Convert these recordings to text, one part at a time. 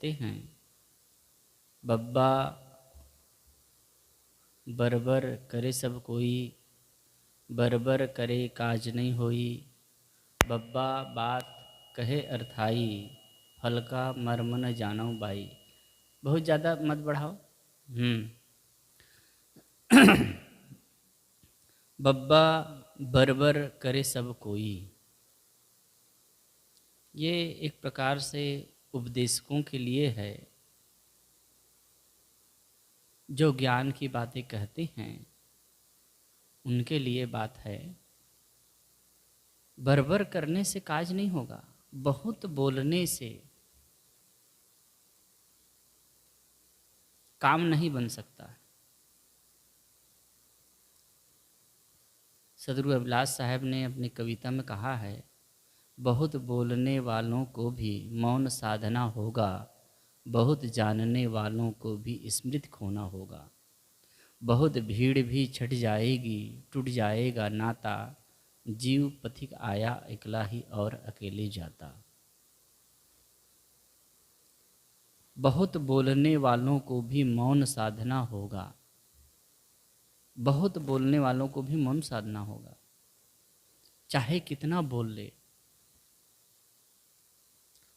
कहते हैं, बब्बा बरबर करे सब कोई, बरबर करे काज नहीं होई। बब्बा बात कहे अर्थाई, फल का मर्म न जानो बाई। बहुत ज़्यादा मत बढ़ाओ। बब्बा बरबर करे सब कोई, ये एक प्रकार से उपदेशकों के लिए है, जो ज्ञान की बातें कहते हैं उनके लिए बात है। बरबर करने से काज नहीं होगा, बहुत बोलने से काम नहीं बन सकता। सदगुरु अभिलाष साहब ने अपनी कविता में कहा है, बहुत बोलने वालों को भी मौन साधना होगा, बहुत जानने वालों को भी स्मृति खोना होगा। बहुत भीड़ भी छट जाएगी, टूट जाएगा नाता, जीव पथिक आया अकेला ही और अकेले जाता। बहुत बोलने वालों को भी मौन साधना होगा, बहुत बोलने वालों को भी मौन साधना होगा, चाहे कितना बोल ले।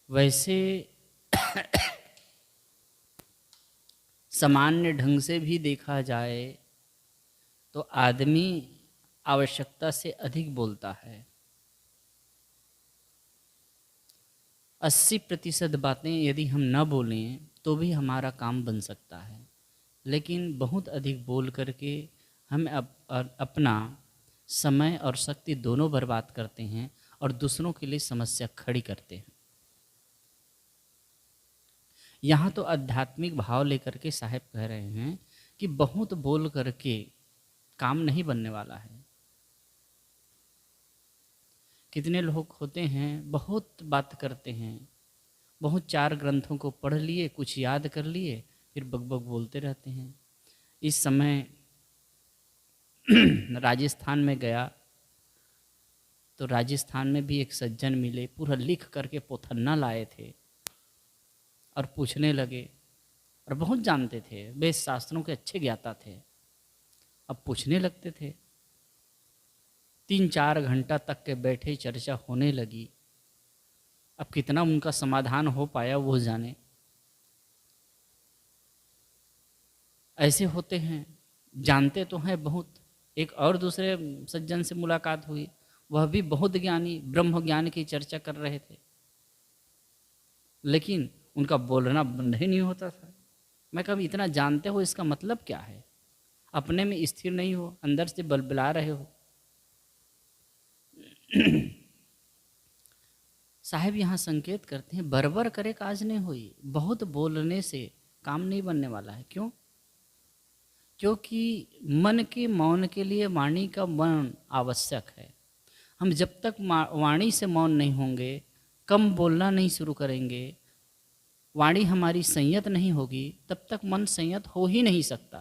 वैसे सामान्य ढंग से भी देखा जाए तो आदमी आवश्यकता से अधिक बोलता है। 80% बातें यदि हम न बोलें तो भी हमारा काम बन सकता है, लेकिन बहुत अधिक बोल करके हम अपना समय और शक्ति दोनों बर्बाद करते हैं और दूसरों के लिए समस्या खड़ी करते हैं। यहाँ तो आध्यात्मिक भाव लेकर के साहब कह रहे हैं कि बहुत बोल करके काम नहीं बनने वाला है। कितने लोग होते हैं बहुत बात करते हैं, बहुत 4 ग्रंथों को पढ़ लिए, कुछ याद कर लिए, फिर बकबक बोलते रहते हैं। इस समय राजस्थान में गया तो राजस्थान में भी एक सज्जन मिले, पूरा लिख करके पोथन्ना लाए थे और पूछने लगे, और बहुत जानते थे, वेद शास्त्रों के अच्छे ज्ञाता थे। अब पूछने लगते थे, 3-4 घंटा तक के बैठे चर्चा होने लगी। अब कितना उनका समाधान हो पाया वो जाने। ऐसे होते हैं, जानते तो हैं बहुत। एक और दूसरे सज्जन से मुलाकात हुई, वह भी बहुत ज्ञानी, ब्रह्म ज्ञान की चर्चा कर रहे थे, लेकिन उनका बोलना बंद ही नहीं होता था। मैं कभी इतना जानते हो इसका मतलब क्या है? अपने में स्थिर नहीं हो, अंदर से बलबला रहे हो। साहब यहाँ संकेत करते हैं, बरबर करे काज नहीं हुई, बहुत बोलने से काम नहीं बनने वाला है। क्यों? क्योंकि मन के मौन के लिए वाणी का मौन आवश्यक है। हम जब तक वाणी से मौन नहीं होंगे, कम बोलना नहीं शुरू करेंगे, वाणी हमारी संयत नहीं होगी, तब तक मन संयत हो ही नहीं सकता,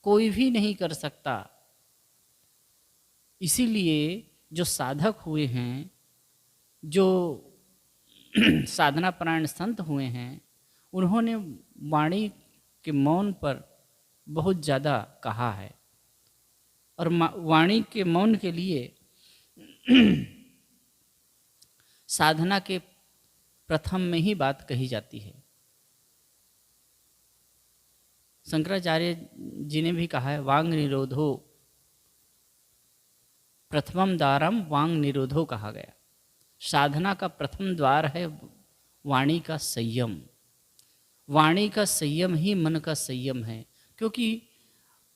कोई भी नहीं कर सकता। इसीलिए जो साधक हुए हैं, जो साधना परायण संत हुए हैं, उन्होंने वाणी के मौन पर बहुत ज़्यादा कहा है। और वाणी के मौन के लिए साधना के प्रथम में ही बात कही जाती है। शंकराचार्य जी ने भी कहा है, वांग निरोधो प्रथमम द्वारम वांग निरोधो कहा गया। साधना का प्रथम द्वार है वाणी का संयम। वाणी का संयम ही मन का संयम है, क्योंकि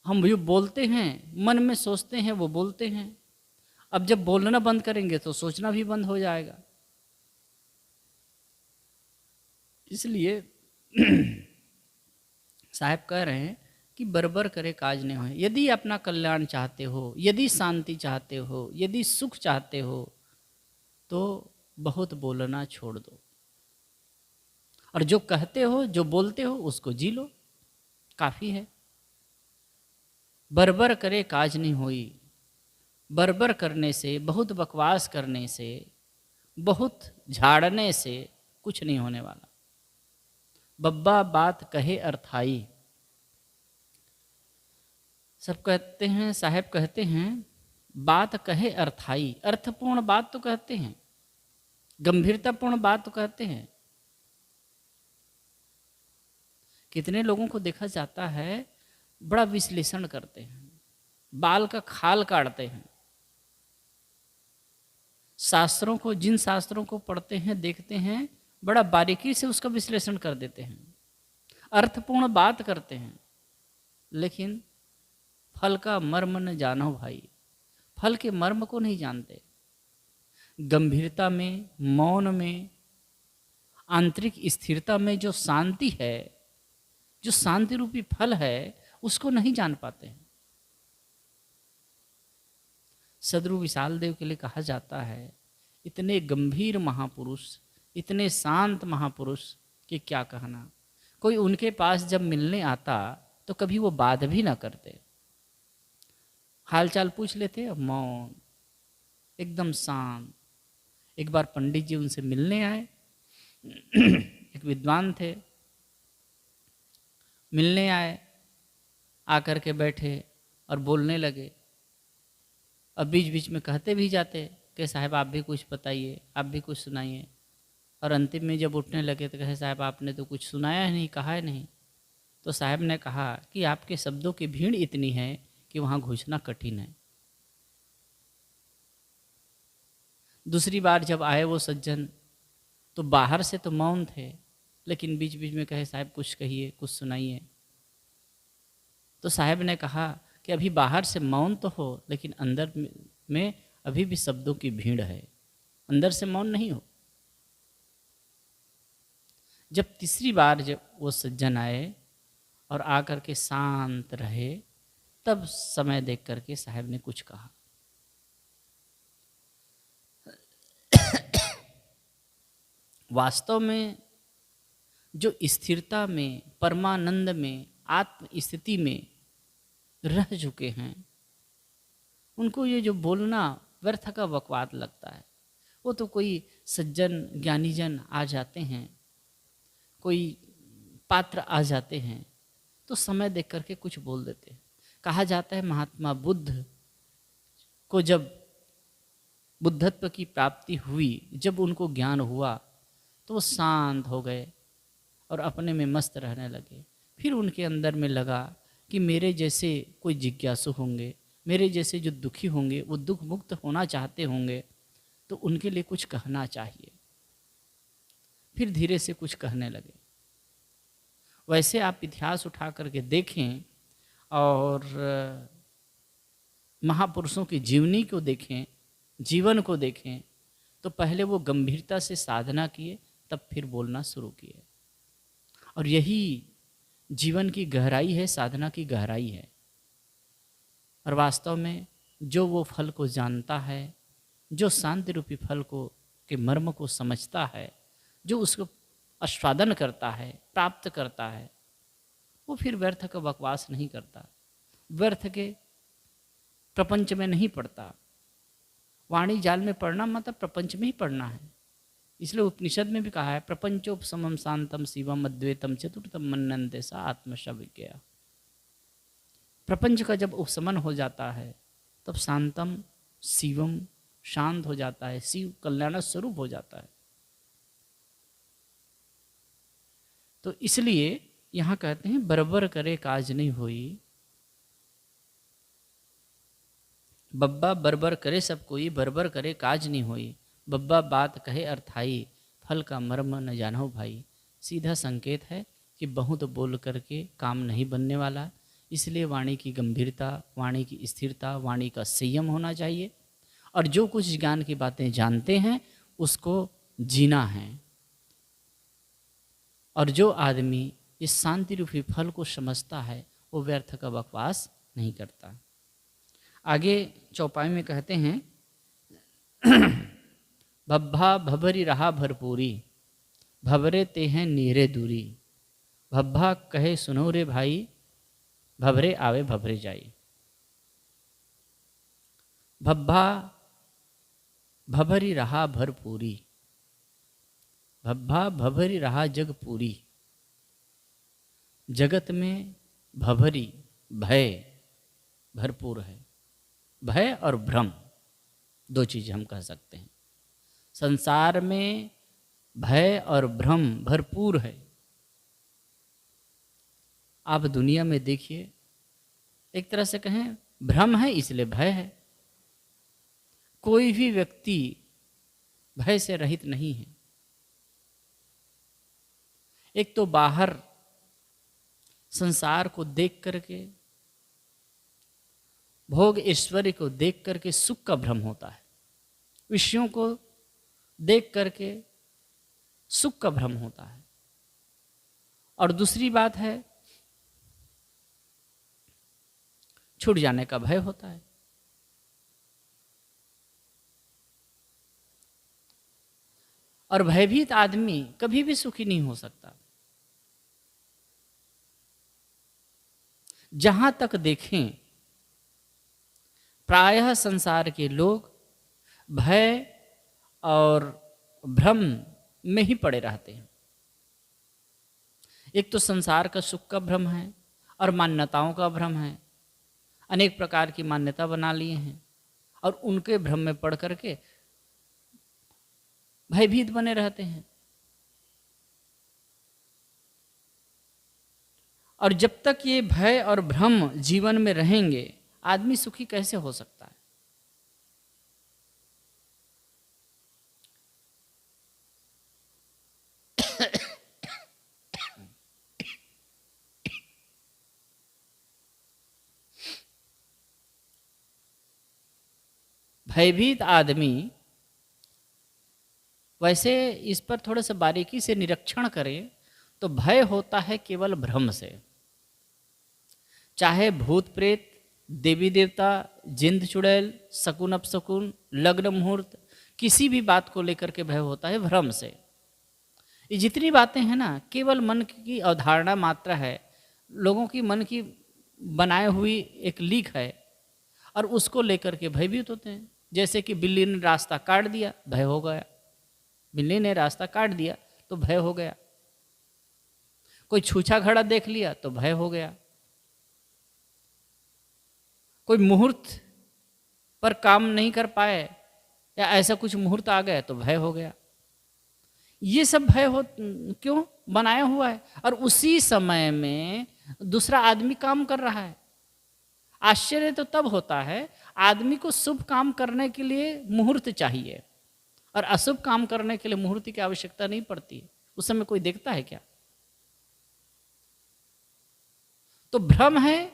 हम जो बोलते हैं, मन में सोचते हैं वो बोलते हैं। अब जब बोलना बंद करेंगे तो सोचना भी बंद हो जाएगा। इसलिए साहब कह रहे हैं कि बरबर करे काज नहीं हो। यदि अपना कल्याण चाहते हो, यदि शांति चाहते हो, यदि सुख चाहते हो, तो बहुत बोलना छोड़ दो, और जो कहते हो, जो बोलते हो, उसको जी लो, काफ़ी है। बरबर करे काज नहीं होई, बरबर करने से, बहुत बकवास करने से, बहुत झाड़ने से कुछ नहीं होने वाला। बब्बा बात कहे अर्थाई। सब कहते हैं, साहब कहते हैं बात कहे अर्थाई, अर्थपूर्ण बात तो कहते हैं, गंभीरतापूर्ण बात तो कहते हैं। कितने लोगों को देखा जाता है बड़ा विश्लेषण करते हैं, बाल का खाल काटते हैं, शास्त्रों को, जिन शास्त्रों को पढ़ते हैं देखते हैं बड़ा बारीकी से उसका विश्लेषण कर देते हैं, अर्थपूर्ण बात करते हैं, लेकिन फल का मर्म न जानो भाई, फल के मर्म को नहीं जानते। गंभीरता में, मौन में, आंतरिक स्थिरता में जो शांति है, जो शांति रूपी फल है, उसको नहीं जान पाते हैं। सदगुरु विशाल देव के लिए कहा जाता है इतने गंभीर महापुरुष, इतने शांत महापुरुष कि क्या कहना। कोई उनके पास जब मिलने आता तो कभी वो बात भी ना करते, हालचाल पूछ लेते, मौन, एकदम शांत। एक बार पंडित जी उनसे मिलने आए, एक विद्वान थे, मिलने आए, आकर के बैठे और बोलने लगे, और बीच बीच में कहते भी जाते कि साहब आप भी कुछ बताइए, आप भी कुछ सुनाइए। और अंतिम में जब उठने लगे तो कहे साहब आपने तो कुछ सुनाया ही नहीं, कहा है नहीं। तो साहब ने कहा कि आपके शब्दों की भीड़ इतनी है कि वहाँ घुसना कठिन है। दूसरी बार जब आए वो सज्जन तो बाहर से तो मौन थे, लेकिन बीच बीच में कहे साहब कुछ कहिए, कुछ सुनाइए। तो साहब ने कहा कि अभी बाहर से मौन तो हो, लेकिन अंदर में अभी भी शब्दों की भीड़ है, अंदर से मौन नहीं हो। जब तीसरी बार जब वो सज्जन आए और आकर के शांत रहे, तब समय देख करके साहब ने कुछ कहा। वास्तव में जो स्थिरता में, परमानंद में, आत्म स्थिति में रह चुके हैं, उनको ये जो बोलना व्यर्थ का बकवाद लगता है। वो तो कोई सज्जन ज्ञानीजन आ जाते हैं, कोई पात्र आ जाते हैं तो समय देख करके कुछ बोल देते हैं। कहा जाता है महात्मा बुद्ध को जब बुद्धत्व की प्राप्ति हुई, जब उनको ज्ञान हुआ तो वो शांत हो गए और अपने में मस्त रहने लगे। फिर उनके अंदर में लगा कि मेरे जैसे कोई जिज्ञासु होंगे, मेरे जैसे जो दुखी होंगे, वो दुख मुक्त होना चाहते होंगे, तो उनके लिए कुछ कहना चाहिए। फिर धीरे से कुछ कहने लगे। वैसे आप इतिहास उठा करके देखें और महापुरुषों की जीवनी को देखें, जीवन को देखें, तो पहले वो गंभीरता से साधना किए, तब फिर बोलना शुरू किए। और यही जीवन की गहराई है, साधना की गहराई है। और वास्तव में जो वो फल को जानता है, जो शांति रूपी फल को के मर्म को समझता है, जो उसको आस्वादन करता है, प्राप्त करता है, वो फिर व्यर्थ का बकवास नहीं करता, व्यर्थ के प्रपंच में नहीं पड़ता। वाणी जाल में पढ़ना मतलब प्रपंच में ही पढ़ना है। इसलिए उपनिषद में भी कहा है प्रपंचोपशमम शांतम शिवम अद्वैतम चतुर्थम मन्यन्ते सा आत्मशविज्ञया। प्रपंच का जब उपशमन हो जाता है तब शांतम शिवम, शांत हो जाता है, शिव कल्याण स्वरूप हो जाता है। तो इसलिए यहाँ कहते हैं बरबर करे काज नहीं होई, बब्बा बरबर करे सब कोई, बरबर करे काज नहीं होई, बब्बा बात कहे अर्थाई, फल का मर्म न जानो भाई। सीधा संकेत है कि बहुत बोल करके काम नहीं बनने वाला। इसलिए वाणी की गंभीरता, वाणी की स्थिरता, वाणी का संयम होना चाहिए। और जो कुछ ज्ञान की बातें जानते हैं उसको जीना है। और जो आदमी इस शांति रूपी फल को समझता है वो व्यर्थ का बकवास नहीं करता। आगे चौपाई में कहते हैं भब्भा भभरी रहा भरपूरी, भवरे ते हैं नीरे दूरी, भब्भा कहे सुनो रे भाई, भवरे आवे भवरे जाई। भब्भा भभरी रहा भरपूरी, भब्भा भभरी रहा जग पूरी, जगत में भभरी भय भरपूर है। भय और भ्रम दो चीज़ हम कह सकते हैं। संसार में भय और भ्रम भरपूर है। आप दुनिया में देखिए, एक तरह से कहें भ्रम है इसलिए भय है। कोई भी व्यक्ति भय से रहित नहीं है। एक तो बाहर संसार को देख करके, भोग ऐश्वर्य को देख करके सुख का भ्रम होता है, विषयों को देख करके सुख का भ्रम होता है। और दूसरी बात है छूट जाने का भय होता है। और भयभीत आदमी कभी भी सुखी नहीं हो सकता। जहां तक देखें प्रायः संसार के लोग भय और भ्रम में ही पड़े रहते हैं। एक तो संसार का सुख का भ्रम है और मान्यताओं का भ्रम है। अनेक प्रकार की मान्यता बना लिए हैं और उनके भ्रम में पड़ करके भयभीत बने रहते हैं। और जब तक ये भय और भ्रम जीवन में रहेंगे, आदमी सुखी कैसे हो सकता है? भयभीत आदमी, वैसे इस पर थोड़ा सा बारीकी से निरीक्षण करें तो भय होता है केवल भ्रम से। चाहे भूत प्रेत, देवी देवता, जिंद चुड़ैल, शकुन अपशकुन, लग्न मुहूर्त, किसी भी बात को लेकर के भय होता है भ्रम से। ये जितनी बातें हैं ना, केवल मन की अवधारणा मात्र है, लोगों की मन की बनाई हुई एक लीक है और उसको लेकर के भयभीत होते हैं। जैसे कि बिल्ली ने रास्ता काट दिया, भय हो गया। बिल्ली ने रास्ता काट दिया तो भय हो गया। कोई छूछा घड़ा देख लिया तो भय हो गया। कोई मुहूर्त पर काम नहीं कर पाए या ऐसा कुछ मुहूर्त आ गया तो भय हो गया। ये सब भय हो क्यों बनाया हुआ है? और उसी समय में दूसरा आदमी काम कर रहा है। आश्चर्य तो तब होता है, आदमी को शुभ काम करने के लिए मुहूर्त चाहिए और अशुभ काम करने के लिए मुहूर्त की आवश्यकता नहीं पड़ती। उस समय कोई देखता है क्या? तो भ्रम है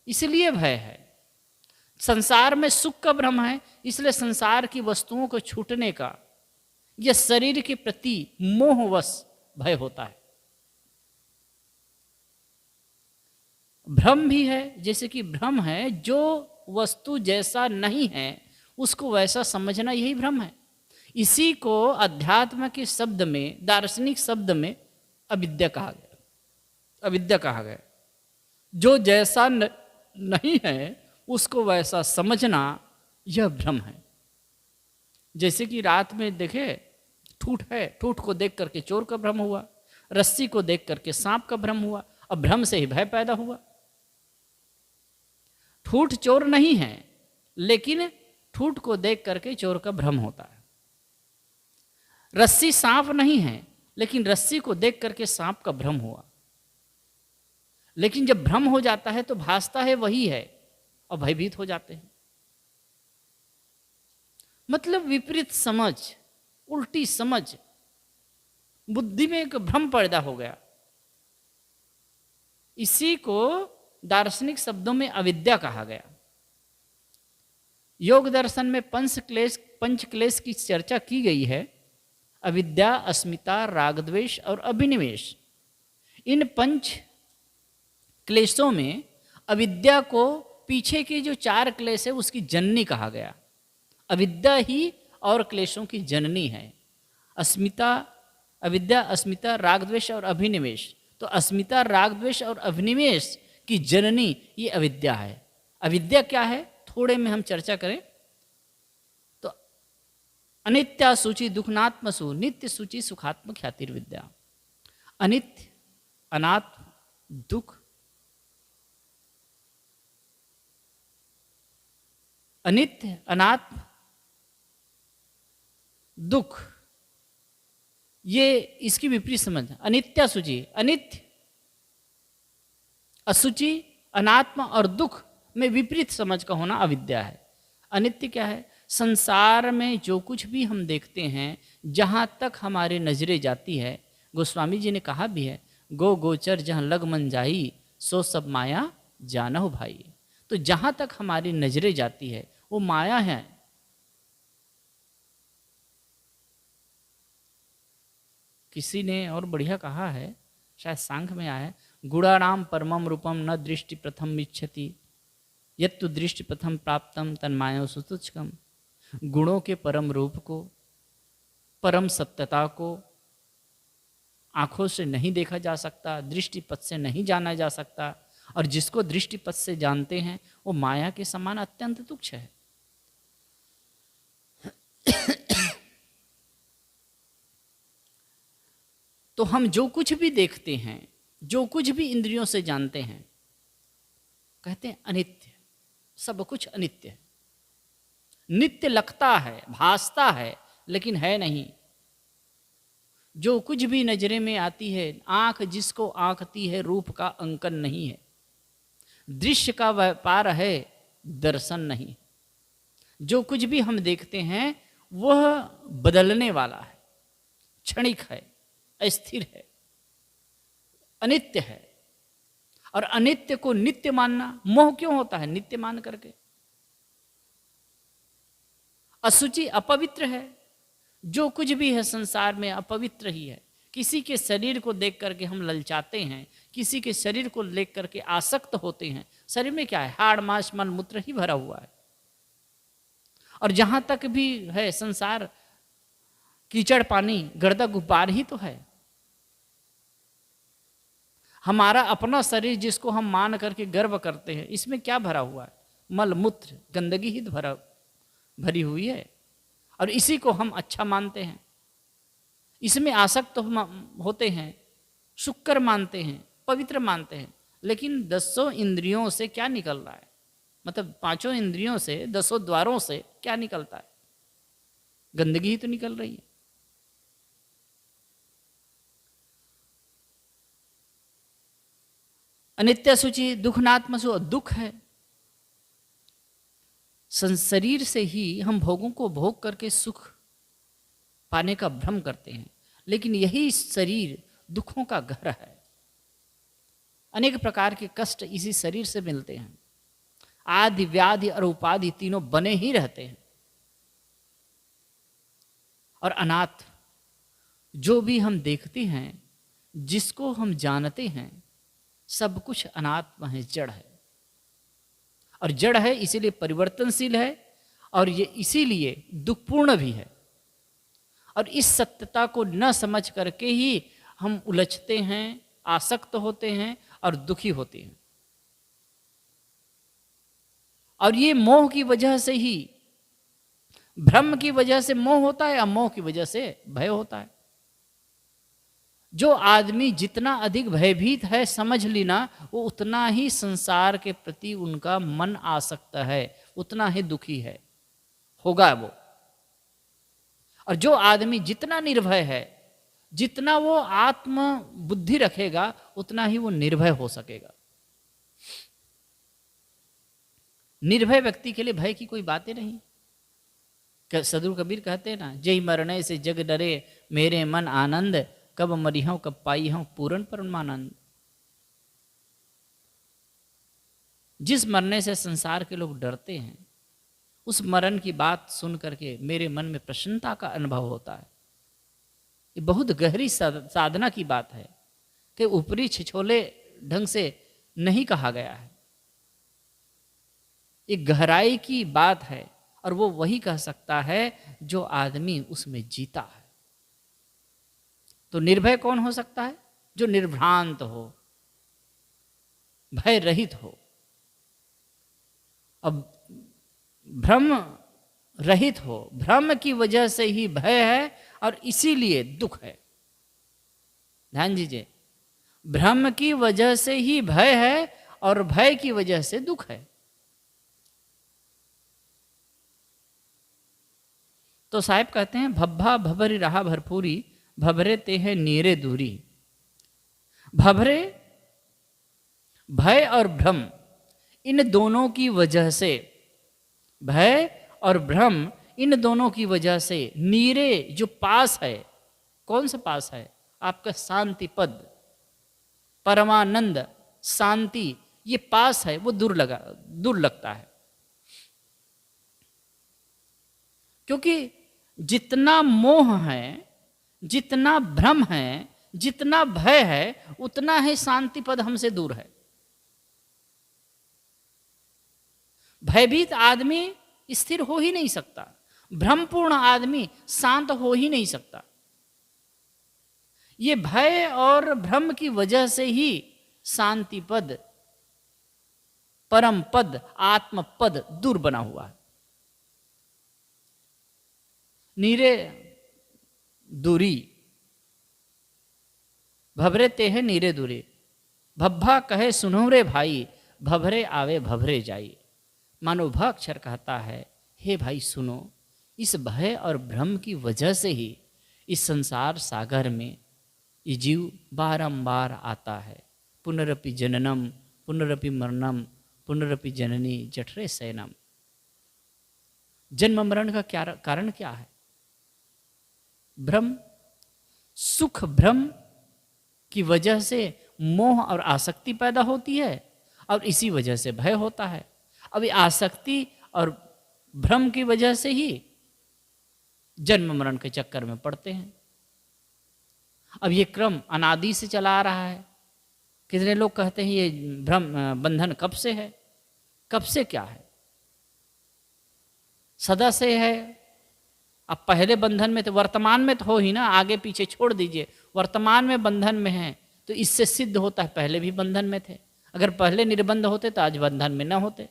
इसलिए भय है। संसार में सुख का भ्रम है इसलिए संसार की वस्तुओं को छूटने का, यह शरीर के प्रति मोहवश भय होता है। भ्रम भी है, जैसे कि भ्रम है जो वस्तु जैसा नहीं है उसको वैसा समझना, यही भ्रम है। इसी को अध्यात्म के शब्द में, दार्शनिक शब्द में अविद्या कहा गया। अविद्या कहा गया। जो जैसा नहीं है उसको वैसा समझना, यह भ्रम है। जैसे कि रात में देखे ठूठ है, ठूठ को देख करके चोर का भ्रम हुआ, रस्सी को देख करके सांप का भ्रम हुआ, अब भ्रम से ही भय पैदा हुआ। ठूठ चोर नहीं है लेकिन ठूठ को देख करके चोर का भ्रम होता है। रस्सी सांप नहीं है लेकिन रस्सी को देख करके सांप का भ्रम हुआ। लेकिन जब भ्रम हो जाता है तो भासता है वही है और भयभीत हो जाते हैं। मतलब विपरीत समझ, उल्टी समझ, बुद्धि में एक भ्रम पैदा हो गया। इसी को दार्शनिक शब्दों में अविद्या कहा गया। योग दर्शन में पंच क्लेश की चर्चा की गई है। अविद्या, अस्मिता, रागद्वेष और अभिनिवेश। इन पंच क्लेशों में अविद्या को पीछे के जो 4 क्लेश है उसकी जननी कहा गया। अविद्या ही और क्लेशों की जननी है। अस्मिता, अविद्या, अस्मिता, रागद्वेष और अभिनिवेश। तो अस्मिता, रागद्वेष और अभिनिवेश की जननी ये अविद्या है। अविद्या क्या है थोड़े में हम चर्चा करें तो अनित्या सूचि दुखनात्मसु नित्य सूचि सुखात्म ख्यातिर्विद्या। अनित्य, अनात्म, दुख, अनित्य, अनात्म, दुख, ये इसकी विपरीत समझ। अनित्य सूची, अनित्य, असुचि, अनात्मा और दुख में विपरीत समझ का होना अविद्या है। अनित्य क्या है? संसार में जो कुछ भी हम देखते हैं, जहाँ तक हमारी नजरें जाती है, गोस्वामी जी ने कहा भी है, गो गोचर जहाँ लग मन जाई, सो सब माया जानहु भाई। तो जहाँ तक हमारी नजरें जाती है वो माया है। किसी ने और बढ़िया कहा है, शायद सांख्य में आया है, गुणानाम परमम रूपम न दृष्टि प्रथम इच्छति, यत्तु दृष्टि प्रथम प्राप्तम तन्माया सुतुष्कम। गुणों के परम रूप को, परम सत्यता को आंखों से नहीं देखा जा सकता, दृष्टिपथ से नहीं जाना जा सकता, और जिसको दृष्टिपथ से जानते हैं वो माया के समान अत्यंत तुच्छ है। तो हम जो कुछ भी देखते हैं, जो कुछ भी इंद्रियों से जानते हैं, कहते हैं अनित्य, सब कुछ अनित्य है। नित्य लगता है, भासता है, लेकिन है नहीं। जो कुछ भी नजरे में आती है, आंख जिसको आंकती है, रूप का अंकन नहीं है, दृश्य का व्यापार है, दर्शन नहीं। जो कुछ भी हम देखते हैं वह बदलने वाला है, क्षणिक है, अस्थिर है, अनित्य है। और अनित्य को नित्य मानना, मोह क्यों होता है नित्य मान करके? असुचि, अपवित्र है। जो कुछ भी है संसार में अपवित्र ही है। किसी के शरीर को देख करके हम ललचाते हैं, किसी के शरीर को देख करके आसक्त होते हैं। शरीर में क्या है? हाड़ मांस मल मूत्र ही भरा हुआ है। और जहां तक भी है संसार, कीचड़ पानी गर्दा गुब्बार ही तो है। हमारा अपना शरीर जिसको हम मान करके गर्व करते हैं, इसमें क्या भरा हुआ है? मल मूत्र, गंदगी ही भरी हुई है, और इसी को हम अच्छा मानते हैं, इसमें आसक्त होते हैं, शुक्र मानते हैं, पवित्र मानते हैं। लेकिन 10 इंद्रियों से क्या निकल रहा है? मतलब 5 इंद्रियों से, 10 द्वारों से क्या निकलता है? गंदगी ही तो निकल रही है। अनित्य सूची, दुखनात्मसु, दुख है। शरीर से ही हम भोगों को भोग करके सुख पाने का भ्रम करते हैं, लेकिन यही शरीर दुखों का घर है। अनेक प्रकार के कष्ट इसी शरीर से मिलते हैं। आदि, व्याधि और उपाधि तीनों बने ही रहते हैं। और अनाथ, जो भी हम देखते हैं, जिसको हम जानते हैं, सब कुछ अनात्मा है, जड़ है। और जड़ है इसीलिए परिवर्तनशील है, और ये इसीलिए दुखपूर्ण भी है। और इस सत्यता को न समझ करके ही हम उलझते हैं, आसक्त होते हैं और दुखी होते हैं। और ये मोह की वजह से ही, भ्रम की वजह से मोह होता है, या मोह की वजह से भय होता है। जो आदमी जितना अधिक भयभीत है, समझ लेना, वो उतना ही संसार के प्रति उनका मन आसक्त है, उतना ही दुखी है, होगा वो। और जो आदमी जितना निर्भय है, जितना वो आत्म बुद्धि रखेगा, उतना ही वो निर्भय हो सकेगा। निर्भय व्यक्ति के लिए भय की कोई बातें नहीं। सदगुरु कबीर कहते हैं ना, जय मरने से जग डरे, मेरे मन आनंद, कब मरी हूं कब पाई हूं पूर्ण परमानंद। जिस मरने से संसार के लोग डरते हैं, उस मरण की बात सुन करके मेरे मन में प्रसन्नता का अनुभव होता है। ये बहुत गहरी साधना की बात है कि ऊपरी छिछोले ढंग से नहीं कहा गया है। ये गहराई की बात है, और वो वही कह सकता है जो आदमी उसमें जीता है। तो निर्भय कौन हो सकता है? जो निर्भ्रांत हो, भय रहित हो। अब भ्रम रहित हो, भ्रम की वजह से ही भय है, और इसीलिए दुख है। ध्यान दीजिए, भ्रम की वजह से ही भय है और भय की वजह से दुख है। तो साहिब कहते हैं भब्भा भभरी रहा भरपूरी, भभरे ते है नीरे दूरी। भभरे भय और भ्रम इन दोनों की वजह से, भय और भ्रम इन दोनों की वजह से नीरे जो पास है, कौन सा पास है? आपका शांति पद, परमानंद, शांति, ये पास है, वो दूर लगता है। क्योंकि जितना मोह है, जितना भ्रम है, जितना भय है, उतना ही शांति पद हमसे दूर है। भयभीत आदमी स्थिर हो ही नहीं सकता, भ्रमपूर्ण आदमी शांत हो ही नहीं सकता। ये भय और भ्रम की वजह से ही शांति पद, परम पद, आत्म पद दूर बना हुआ है। नीरे दूरी, भभरे ते है नीरे दूरी। भब्भा कहे सुनो रे भाई, भभरे आवे भभरे जाई। मानो भा अक्षर कहता है, हे भाई सुनो, इस भय और भ्रम की वजह से ही इस संसार सागर में ये जीव बारंबार आता है। पुनरपि जननम पुनरपि मरणम पुनरपि जननी जठरे शयनम। जन्म मरण का क्या कारण क्या है? भ्रम। सुख भ्रम की वजह से मोह और आसक्ति पैदा होती है और इसी वजह से भय होता है। अब आसक्ति और भ्रम की वजह से ही जन्म मरण के चक्कर में पड़ते हैं। अब ये क्रम अनादि से चला आ रहा है। कितने लोग कहते हैं ये भ्रम बंधन कब से है? कब से क्या है? सदा से है। अब पहले बंधन में तो, वर्तमान में तो हो ही ना, आगे पीछे छोड़ दीजिए, वर्तमान में बंधन में है तो इससे सिद्ध होता है पहले भी बंधन में थे। अगर पहले निर्बंध होते तो आज बंधन में न होते।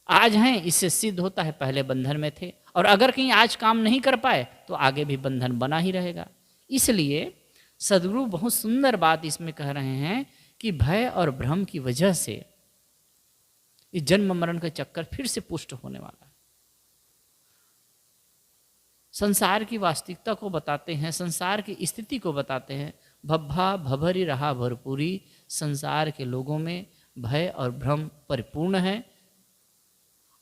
आज हैं, इससे सिद्ध होता है पहले बंधन में थे, और अगर कहीं आज काम नहीं कर पाए तो आगे भी बंधन बना ही रहेगा। इसलिए सदगुरु बहुत सुंदर बात इसमें कह रहे हैं कि भय और भ्रम की वजह से इस जन्म मरण का चक्कर फिर से पुष्ट होने वाला है। संसार की वास्तविकता को बताते हैं, संसार की स्थिति को बताते हैं। भब्भा भभरी रहा भरपूरी, संसार के लोगों में भय और भ्रम परिपूर्ण है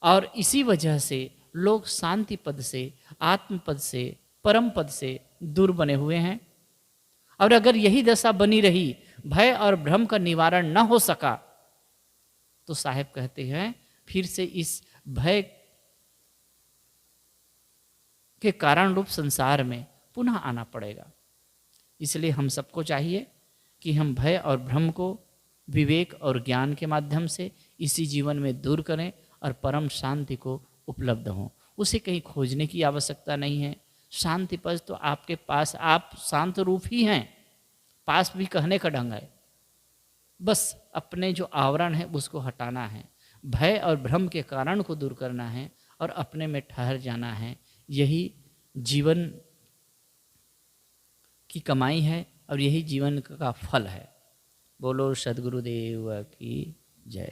और इसी वजह से लोग शांति पद से, आत्म पद से, परम पद से दूर बने हुए हैं। और अगर यही दशा बनी रही, भय और भ्रम का निवारण न हो सका, तो साहेब कहते हैं फिर से इस भय के कारण रूप संसार में पुनः आना पड़ेगा। इसलिए हम सबको चाहिए कि हम भय और भ्रम को विवेक और ज्ञान के माध्यम से इसी जीवन में दूर करें और परम शांति को उपलब्ध हों। उसे कहीं खोजने की आवश्यकता नहीं है। शांति पद तो आपके पास, आप शांत रूप ही हैं, पास भी कहने का ढंग है। बस अपने जो आवरण है उसको हटाना है, भय और भ्रम के कारण को दूर करना है और अपने में ठहर जाना है। यही जीवन की कमाई है और यही जीवन का फल है। बोलो सद्गुरुदेव की जय।